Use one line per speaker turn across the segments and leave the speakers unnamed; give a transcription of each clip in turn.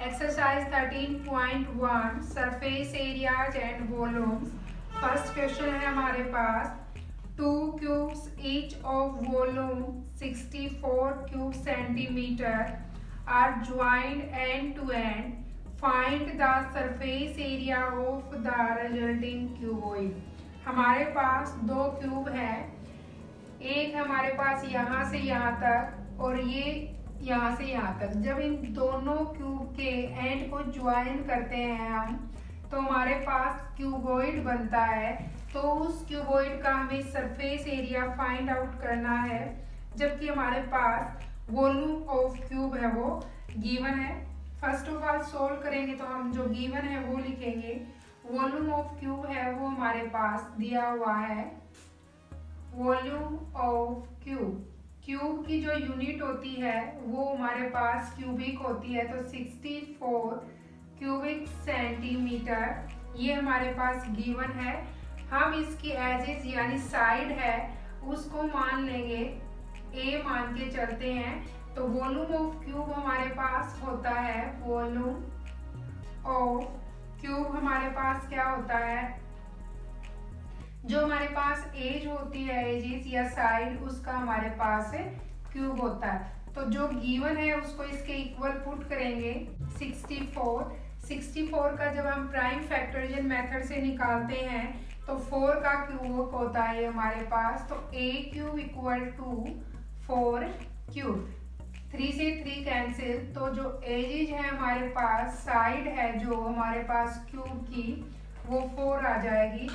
Exercise 13.1 surface areas and volumes. First question है हमारे पास, 2 cubes each of volume 64 cube centimetre are joined end to end, find the surface area of the resulting cuboid. हमारे पास दो cube है, एक हमारे पास यहाँ से यहाँ तक और ये यहाँ से यहाँ तक। जब इन दोनों क्यूब के एंड को ज्वाइन करते हैं हम, तो हमारे पास क्यूबॉइड बनता है। तो उस क्यूबॉइड का हमें सरफेस एरिया फाइंड आउट करना है, जबकि हमारे पास वॉल्यूम ऑफ क्यूब है वो गिवन है। फर्स्ट ऑफ ऑल सोल्व करेंगे तो हम जो गिवन है वो लिखेंगे। वॉल्यूम ऑफ क्यूब है वो हमारे पास दिया हुआ है, वॉल्यूम ऑफ क्यूब। क्यूब की जो यूनिट होती है वो हमारे पास क्यूबिक होती है, तो 64 क्यूबिक सेंटीमीटर ये हमारे पास गिवन है। हम इसकी एजेस यानी साइड है उसको मान लेंगे, ए मान के चलते हैं। तो वॉल्यूम ऑफ क्यूब हमारे पास होता है, वॉल्यूम ऑफ क्यूब हमारे पास क्या होता है, जो हमारे पास एज होती है, एजेस या साइड, उसका हमारे पास क्यूब होता है। तो जो गिवन है उसको इसके इक्वल पुट करेंगे। 64 का जब हम प्राइम फैक्टोरियल मेथड से निकालते हैं तो 4 का क्यूब होता है हमारे पास, तो a cube equal to 4 cube. 3 से 3 कैंसिल, तो जो एजेज है हमारे पास, साइड है जो हमारे पास क्यूब की, वो 4 आ जाएगी।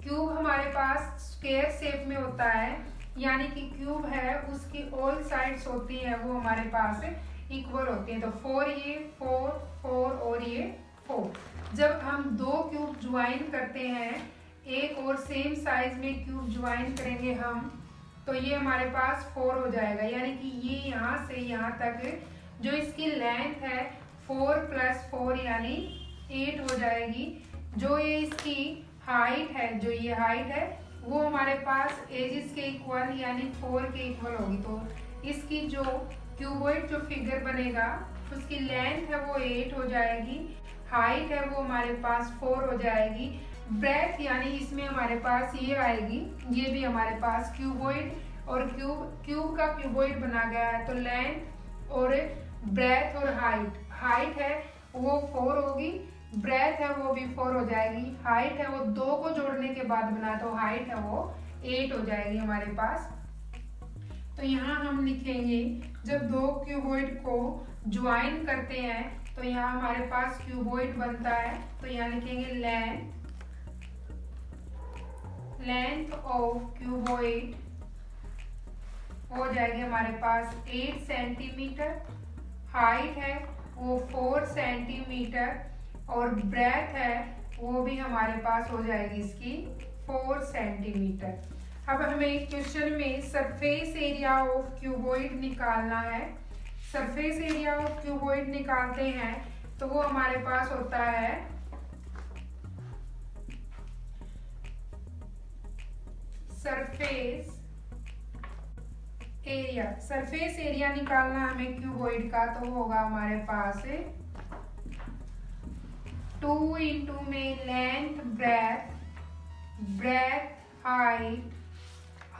क्यूब हमारे पास स्क्वायर शेप में होता है, यानी कि क्यूब है उसकी ऑल साइड्स होती है वो हमारे पास इक्वल होती है। तो 4 ये 4 और ये 4। जब हम दो क्यूब ज्वाइन करते हैं, एक और सेम साइज में क्यूब ज्वाइन करेंगे हम, तो ये हमारे पास 4 हो जाएगा। यानी कि ये यहाँ से यहाँ तक जो इसकी लेंथ है 4 + 4 यानी 8 हो जाएगी। जो ये इसकी हाइट है, जो ये हाइट है वो हमारे पास एजिस के इक्वल यानी 4 के इक्वल होगी। तो इसकी जो क्यूबॉइड जो फिगर बनेगा उसकी लेंथ है वो 8 हो जाएगी, हाइट है वो हमारे पास 4 हो जाएगी। ब्रेथ यानी इसमें हमारे पास ये आएगी, ये भी हमारे पास क्यूबॉइड और क्यूब का क्यूबॉइड बना गया है। तो लेंथ और ब्रेथ और हाइट है वो 4 होगी, ब्रेथ है वो भी 4 हो जाएगी, हाइट है वो 2 को जोड़ने के बाद बना, तो हाइट है वो 8 हो जाएगी हमारे पास। तो यहाँ हम लिखेंगे, जब दो क्यूबॉइड को ज्वाइन करते हैं तो यहाँ हमारे पास क्यूबॉइड बनता है। तो यहाँ लिखेंगे लेंथ ऑफ क्यूबॉइड हो जाएगी हमारे पास 8 सेंटीमीटर, हाइट है वो 4 सेंटीमीटर और ब्रेथ है वो भी हमारे पास हो जाएगी इसकी 4 सेंटीमीटर। अब हमें क्वेश्चन में सरफेस एरिया ऑफ क्यूबॉइड निकालना है। सरफेस एरिया ऑफ क्यूबॉइड निकालते हैं तो वो हमारे पास होता है सरफेस एरिया। सरफेस एरिया निकालना हमें क्यूबॉइड का, तो होगा हमारे पास 2 इंटू में लेंथ ब्रेथ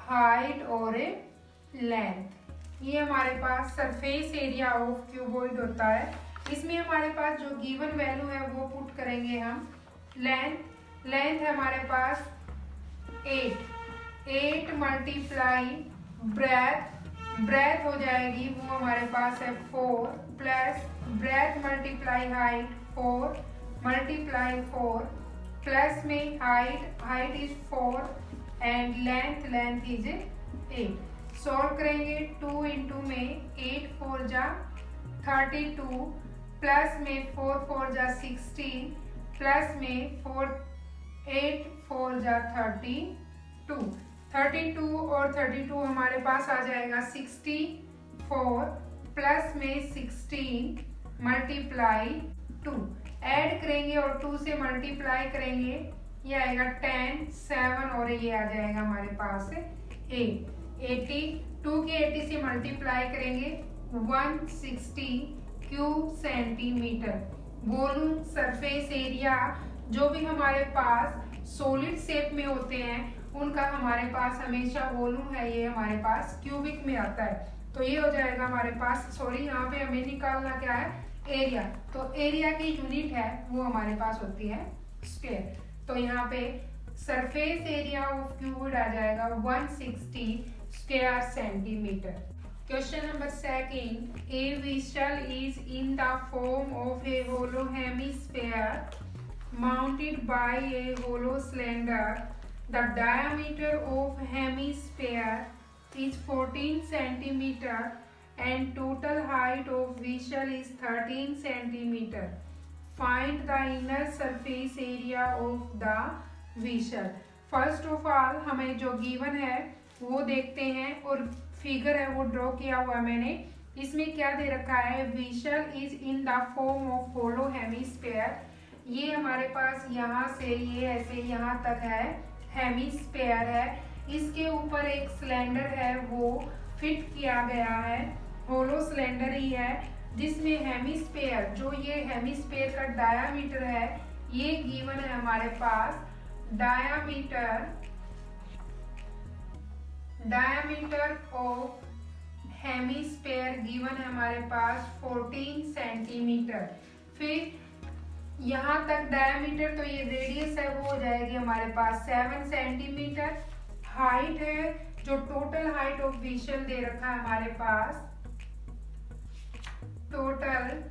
हाइट और लेंथ, ये हमारे पास सरफेस एरिया ऑफ क्यूबॉइड होता है। इसमें हमारे पास जो गिवन वैल्यू है वो पुट करेंगे हम। लेंथ है हमारे पास 8 मल्टीप्लाई ब्रेथ हो जाएगी वो हमारे पास है 4 plus breadth multiply height 4 multiply 4 plus में height is 4 and length is 8। Solve करेंगे, 2 इंटू में 8 4 जा 32 प्लस में 4 4 जा 16 प्लस में 8 4 जा 32 और 32 हमारे पास आ जाएगा 64 प्लस में 16 मल्टीप्लाई 2। ऐड करेंगे और 2 से मल्टीप्लाई करेंगे, ये आएगा 10 7 और ये आ जाएगा हमारे पास 80। 2 के 80 से मल्टीप्लाई करेंगे 160 cube centimetre. Volume surface area जो भी हमारे पास सॉलिड शेप में होते हैं उनका हमारे पास हमेशा वॉल्यूम है ये हमारे पास क्यूबिक में आता है। तो ये हो जाएगा हमारे पास, सॉरी यहाँ पे हमें निकालना क्या है, एरिया। तो एरिया की यूनिट है वो हमारे पास होती है स्क्वायर। तो यहाँ पे सरफेस एरिया ऑफ क्यूब आ जाएगा 160 square centimetre. Question number second, a whistle is in the form of a hollow hemisphere mounted by a hollow cylinder. The diameter of hemisphere is 14 centimeter and total height of vessel is 13 centimeter. Find the inner surface area of the vessel. First of all हमें जो given है वो देखते हैं और figure है वो draw किया हुआ मैंने। इसमें क्या दे रखा है, vessel is in the form of hollow hemisphere। ये हमारे पास यहाँ से ये ऐसे यहाँ तक है, हेमिस्फीयर है। इसके ऊपर एक सिलेंडर है वो फिट किया गया है, होलो सिलेंडर ही है जिसमें हेमिस्फीयर, जो ये हेमिस्फीयर का डायामीटर है ये गिवन है हमारे पास। डायामीटर ऑफ हेमिस्फीयर गिवन है हमारे पास 14 सेंटीमीटर। फिर यहाँ तक डायमीटर, तो ये रेडियस है वो हो जाएगी हमारे पास 7 सेंटीमीटर। हाइट है जो टोटल हाइट ऑफ विशल दे रखा है हमारे पास, टोटल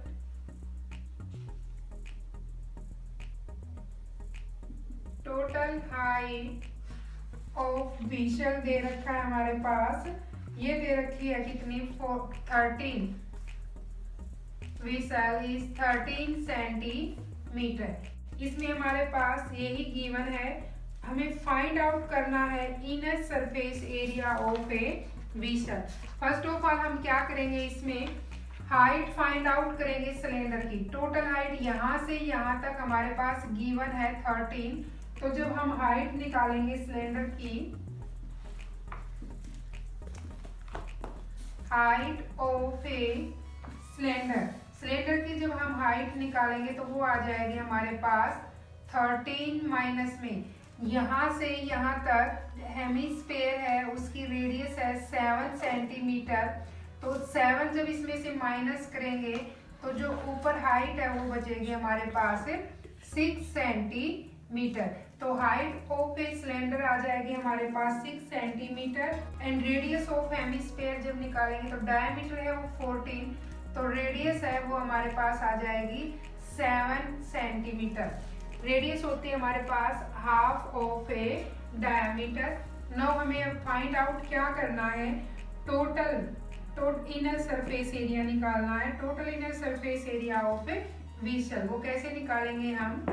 हाइट ऑफ विशल दे रखा है हमारे पास, ये दे रखी है कितनी, 13 विशल इज 13 सेंटीमीटर। इसमें हमारे पास यही गिवन है, हमें फाइंड आउट करना है inner surface area of a we shall. First of all हम क्या करेंगे, इसमें हाइट फाइंड आउट करेंगे सिलेंडर की। टोटल हाइट यहाँ से यहाँ तक हमारे पास गिवन है 13। तो जब हम हाइट निकालेंगे सिलेंडर की, हाइट ऑफ ए सिलेंडर की जब हम हाइट निकालेंगे तो वो आ जाएगी हमारे पास 13 माइनस में, यहाँ से यहाँ तक हेमिस्फीयर है उसकी रेडियस है 7 सेंटीमीटर। तो 7 जब इसमें से माइनस करेंगे तो जो ऊपर हाइट है वो बचेगी हमारे पास 6 सेंटीमीटर। तो हाइट ऑफ ए सिलेंडर आ जाएगी हमारे पास 6 centimetre and radius of hemisphere जब निकालेंगे तो डायमीटर है वो 14, तो रेडियस है वो हमारे पास आ जाएगी 7 सेंटीमीटर। रेडियस होती है हमारे पास half of a diameter. Now हमें फाइंड आउट क्या करना है, टोटल इनर सरफेस एरिया निकालना है। Total inner surface area of a vessel, वो कैसे निकालेंगे हम,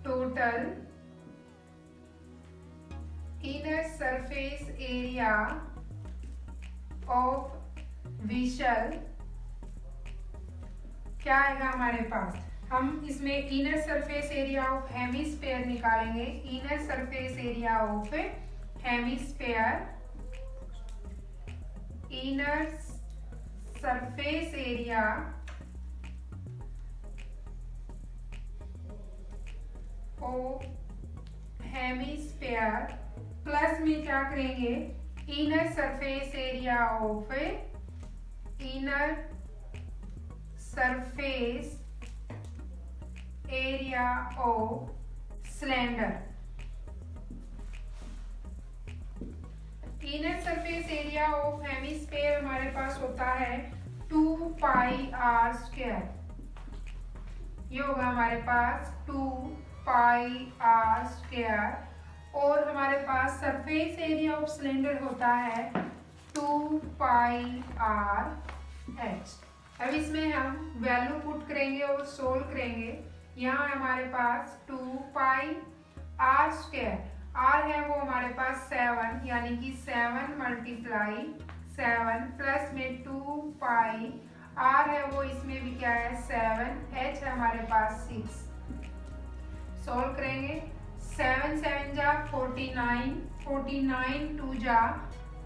total inner surface area of vessel क्या आएगा हमारे पास, हम इसमें inner surface area of hemisphere निकालेंगे। Inner surface area of hemisphere, inner surface area of hemisphere plus में क्या करेंगे, inner surface area of inner surface area of cylinder. Inner surface area of hemisphere हमारे पास होता है 2 पाई आर स्क्वायर। ये होगा हमारे पास 2 पाई आर स्क्वायर और हमारे पास सरफेस एरिया ऑफ सिलेंडर होता है 2 पाई आर एच। अब इसमें हम वैल्यू पुट करेंगे और सोल्व करेंगे। यहाँ हमारे पास 2 पाई आर स्क्वायर, आर है वो हमारे पास 7 यानी कि 7 मल्टीप्लाई 7 प्लस में 2 पाई, आर है वो इसमें भी क्या है 7, एच है हमारे पास 6। सोल्व करेंगे, 7 7 जा 49, 49 2 जा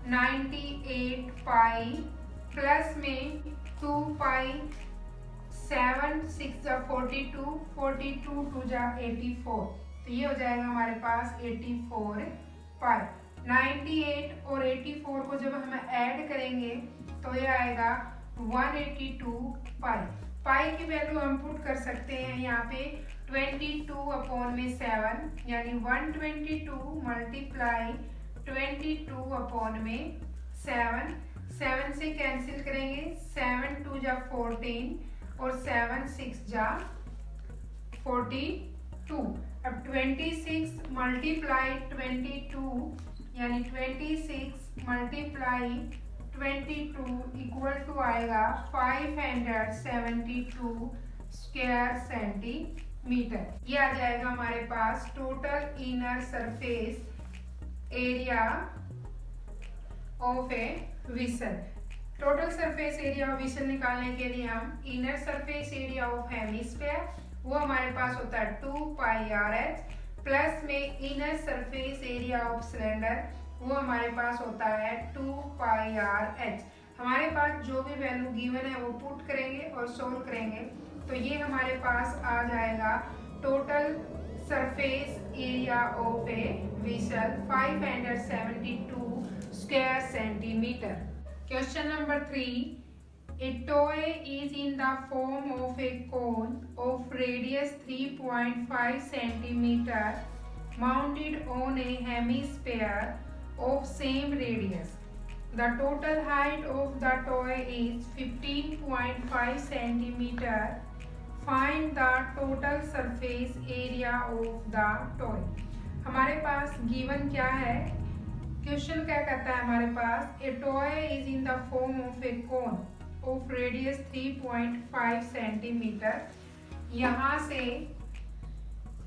98 पाई प्लस में 2 पाई 7 6 जा 42, 42 2 जा 84, तो ये हो जाएगा हमारे पास 84 पाई। 98 और 84 को जब हम ऐड करेंगे तो ये आएगा 182 पाई। पाई की वैल्यू हम पुट कर सकते हैं यहाँ पे 22 अपॉन में 7, यानी 122 मल्टीप्लाई 22 अपॉन में 7। 7 से कैंसिल करेंगे, 7 2 जा 14 और 7 6 जा 42। अब 26 मल्टीप्लाई 22 यानी 26 मल्टीप्लाई 22 इक्वल टू आएगा 572 स्क्वायर सेंटीमीटर। ये आ जाएगा हमारे पास total inner surface area of a vessel. Total surface area of vessel निकालने के लिए हम inner surface area of hemisphere, वो हमारे पास होता है 2 पाई आर एच, प्लस में inner surface area of cylinder, वो हमारे पास होता है 2 पाई आर एच। हमारे पास जो भी वैल्यू गिवन है वो पुट करेंगे और सोल्व करेंगे, तो ये हमारे पास आ जाएगा total surface area of a whistle 572 square centimetre. Question number 3, a toy is in the form of a cone of radius 3.5 centimeter mounted on a hemisphere of same radius. The total height of the toy is 15.5 centimeter. Find the total surface area of the toy. हमारे पास given क्या है, question क्या कहता है हमारे पास, a toy is in the form of a cone of radius 3.5 centimetre. यहाँ से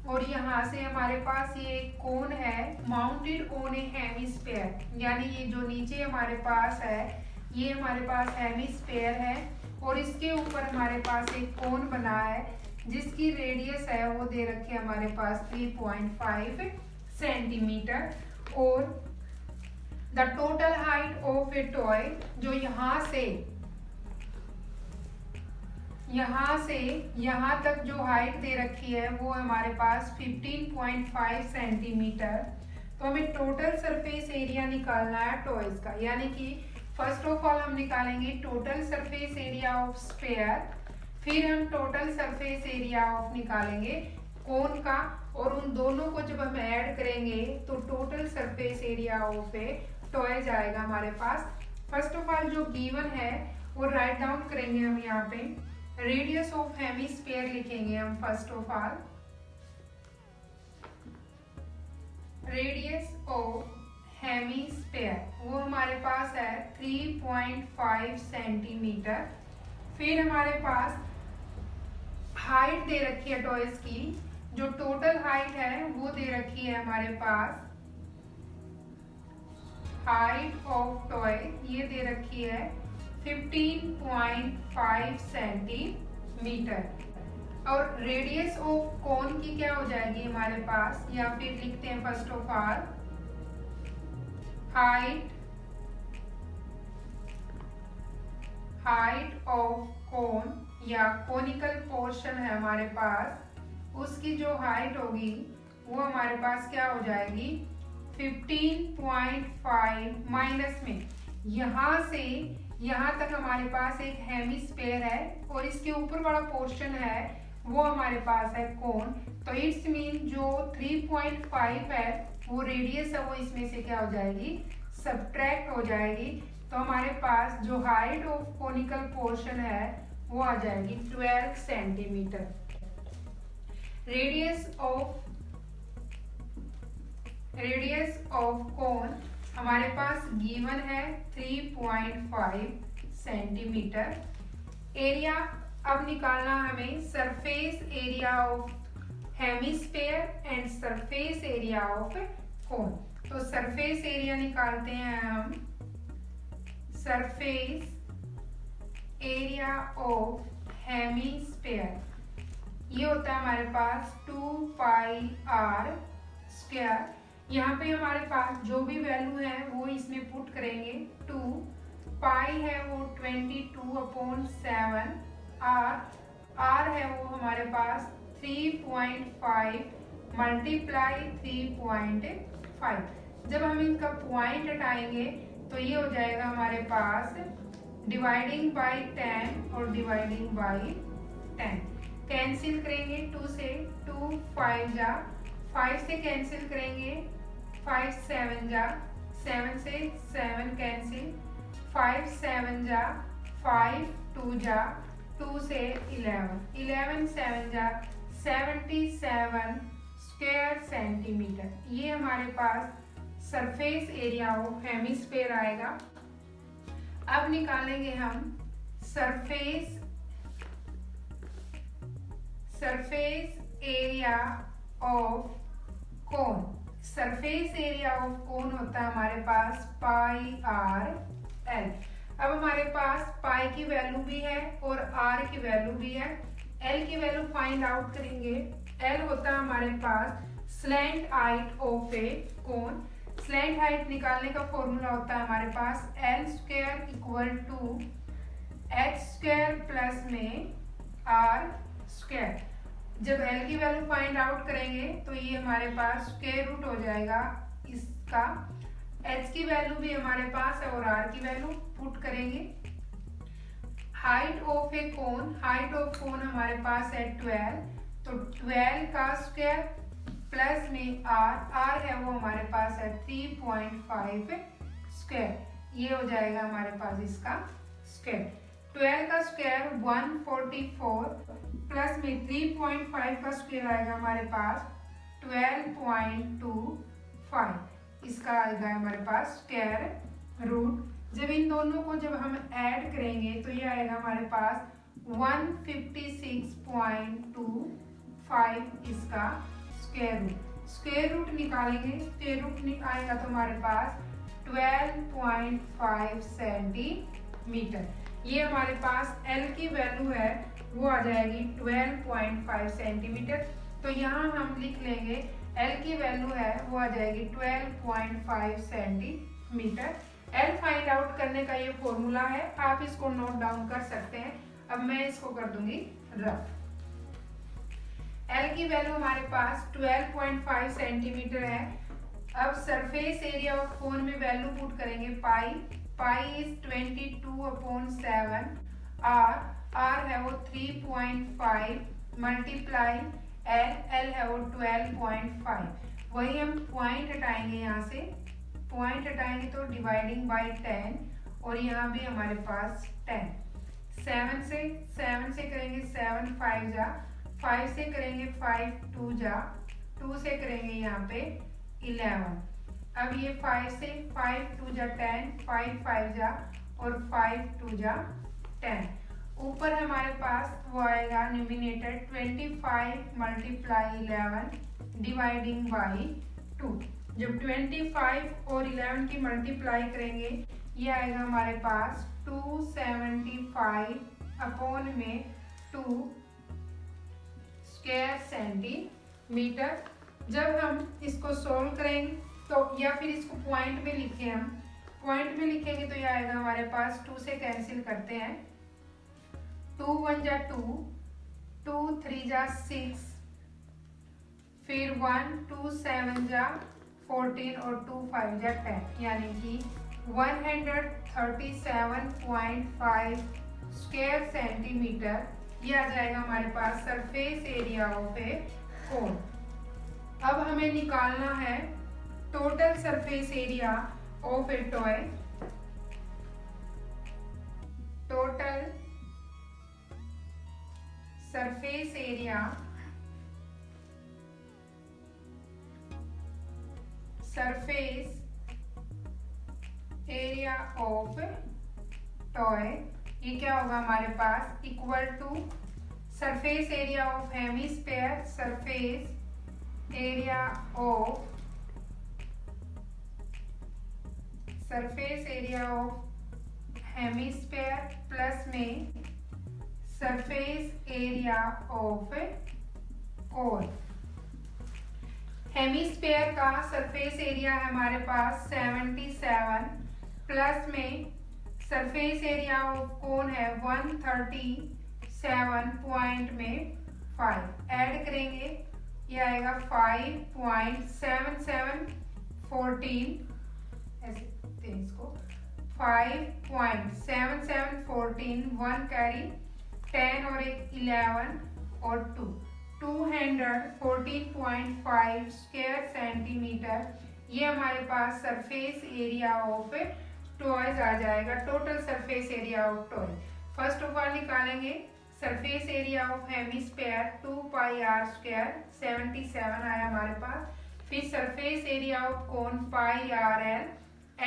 और यहाँ से हमारे पास ये कोन है माउंटेड ऑन ए हेमिस्फीयर, यानी ये जो नीचे हमारे पास है ये हमारे पास हेमिस्फीयर है और इसके ऊपर हमारे पास एक कोन बना है जिसकी रेडियस है वो दे रखी है हमारे पास 3.5 सेंटीमीटर। और the total height of a toy, जो यहाँ से यहाँ तक जो हाइट दे रखी है वो हमारे पास 15.5 सेंटीमीटर। तो हमें टोटल सरफेस एरिया निकालना है टॉयज का, यानी कि फर्स्ट ऑफ ऑल हम निकालेंगे total surface area of sphere, फिर हम टोटल सरफेस एरिया ऑफ निकालेंगे कोन का, और उन दोनों को जब हम ऐड करेंगे तो total surface area of a toy जाएगा हमारे पास। फर्स्ट ऑफ ऑल जो गिवन है वो राइट डाउन करेंगे हम यहाँ पे, रेडियस ऑफ हेमिस्फीयर लिखेंगे हम first of all, radius of hemisphere वो हमारे पास है 3.5 सेंटीमीटर। फिर हमारे पास हाइट दे रखी है टॉयज की, जो टोटल हाइट है वो दे रखी है हमारे पास, हाइट ऑफ टॉय ये दे रखी है 15.5 सेंटीमीटर। और रेडियस ऑफ कोन की क्या हो जाएगी हमारे पास, या फिर लिखते हैं first of all height of cone या कोनिकल पोर्शन है हमारे पास, उसकी जो हाइट होगी वो हमारे पास क्या हो जाएगी 15.5 माइनस में यहाँ से यहाँ तक हमारे पास एक हेमिस्फीयर है और इसके ऊपर वाला पोर्शन है वो हमारे पास है कोन। तो इट्स मीन जो 3.5 है वो रेडियस है वो इसमें से क्या हो जाएगी, सब्ट्रैक्ट हो जाएगी। तो हमारे पास जो हाइट ऑफ कोनिकल पोर्शन है वो आ जाएगी 12 सेंटीमीटर। रेडियस ऑफ कोन हमारे पास गिवन है 3.5 सेंटीमीटर। एरिया अब निकालना हमें surface area of hemisphere and surface area of कोन। तो सरफेस एरिया निकालते हैं हम, सरफेस एरिया ऑफ हेमिस्फीयर ये होता है हमारे पास 2 पाई आर स्क्वायर। यहाँ पे हमारे पास जो भी वैल्यू है वो इसमें पुट करेंगे, 2 पाई है वो 22/7, आर है वो हमारे पास 3.5 मल्टीप्लाई 3.5। जब हम इनका पॉइंट हटाएंगे तो ये हो जाएगा हमारे पास डिवाइडिंग बाई 10 और डिवाइडिंग बाई 10। कैंसिल करेंगे 2 से, 2 5 जा, 5 से कैंसिल करेंगे 5 7 जा, 7 से 7 कैंसिल, 5 7 जा, 5 2 जा, 2 से 11, 11 7 जा, 77 स्क्वायर सेंटीमीटर। ये हमारे पास सरफेस एरिया ऑफ हेमिस्फीयर आएगा। अब निकालेंगे हम surface area of cone. Surface area of कोन होता है हमारे पास पाई आर एल। अब हमारे पास पाई की वैल्यू भी है और आर की वैल्यू भी है। एल की वैल्यू फाइंड आउट करेंगे। एल होता है हमारे पास slant height of a cone. Slant height निकालने का फॉर्मूला होता है हमारे पास L square equal to H square plus में आर स्क्वायर। जब एल की वैल्यू फाइंड आउट करेंगे तो ये हमारे पास स्क्वायर रूट हो जाएगा इसका। एच की वैल्यू भी हमारे पास है और आर की वैल्यू पुट करेंगे। Height of a cone, height of cone हमारे पास है 12, तो 12 का स्क्वायर प्लस में आर है वो हमारे पास है 3.5 स्क्वायर। ये हो जाएगा हमारे पास इसका स्क्वायर। 12 का स्क्वायर 144 प्लस में 3.5 का स्क्वायर आएगा हमारे पास 12.25। इसका आएगा हमारे पास स्क्वायर रूट। जब इन दोनों को जब हम ऐड करेंगे तो ये आएगा हमारे पास 156.25 इसका स्क्वायर रूट। स्क्वायर रूट निकालेंगे, स्क्वायर रूट आएगा तो हमारे पास 12.5 सेंटीमीटर। ये हमारे पास एल की वैल्यू है वो आ जाएगी 12.5 सेंटीमीटर। तो यहाँ हम लिख लेंगे एल की वैल्यू है वो आ जाएगी 12.5 सेंटीमीटर। एल फाइंड आउट करने का ये फॉर्मूला है, आप इसको नोट डाउन कर सकते हैं। अब मैं इसको कर दूंगी रफ। एल की वैल्यू हमारे पास 12.5 सेंटीमीटर है। अब सरफेस एरिया ऑफ कोन में वैल्यू पुट करेंगे पाई। Pi is 22/7। आर है वो 3.5 मल्टीप्लाई एल है वो 12.5। वही हम पॉइंट हटाएंगे, यहाँ से पॉइंट हटाएंगे तो डिवाइडिंग बाई 10 और यहाँ भी हमारे पास 10। 7 से करेंगे 7 5 जा, 5 से करेंगे 5 2 जा, 2 से करेंगे यहाँ पे 11। अब ये 5 से 5 2 जा 10, 5 5 जा और 5 2 जा 10। ऊपर हमारे पास वो आएगा न्यूमिनेटर 25 मल्टीप्लाई 11 डिवाइडिंग बाई 2। जब 25 और 11 की मल्टीप्लाई करेंगे ये आएगा हमारे पास 275 अपॉन में 2 स्क्वायर सेंटीमीटर। जब हम इसको सॉल्व करेंगे तो या फिर इसको पॉइंट में लिखे, हम पॉइंट में लिखेंगे तो ये आएगा हमारे पास 2 से कैंसिल करते हैं, 2 1 जा 2, 2 3 जा 6, फिर 1 2 7 जा 14 और 2 5 जा 10, यानी कि 137.5 स्क्वायर सेंटीमीटर। ये आ जाएगा हमारे पास surface area of a cone. अब हमें निकालना है total surface area of a toy. Total surface area of toy, ये क्या होगा हमारे पास equal to surface area of hemisphere, surface area of hemisphere plus में surface area of cone. Hemisphere का सरफेस एरिया है हमारे पास 77 प्लस में सरफेस एरिया ऑफ कोन है 137 7 पॉइंट में 5 ऐड करेंगे, ये आएगा 5.7714, ऐसे इसको 5.7714, 1 कैरी 10 और एक 11 और 2 214.5 स्क्वायर सेंटीमीटर, ये हमारे पास सरफेस एरिया ऑफ टॉयज आ जाएगा। Total surface area of toy first of all निकालेंगे। Surface area of hemisphere 2 pi R square 77 आया हमारे पास। फिर surface area of cone pi R L,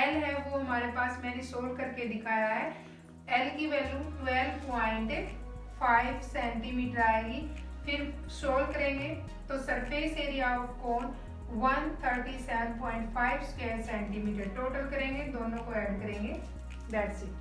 L है वो हमारे पास मैंने सोल्व करके दिखाया है, एल की वैल्यू 12.5 सेंटीमीटर आएगी। फिर सोल्व करेंगे तो surface area of cone 137.5 square centimetre, total करेंगे दोनों को ऐड करेंगे, दैट्स इट।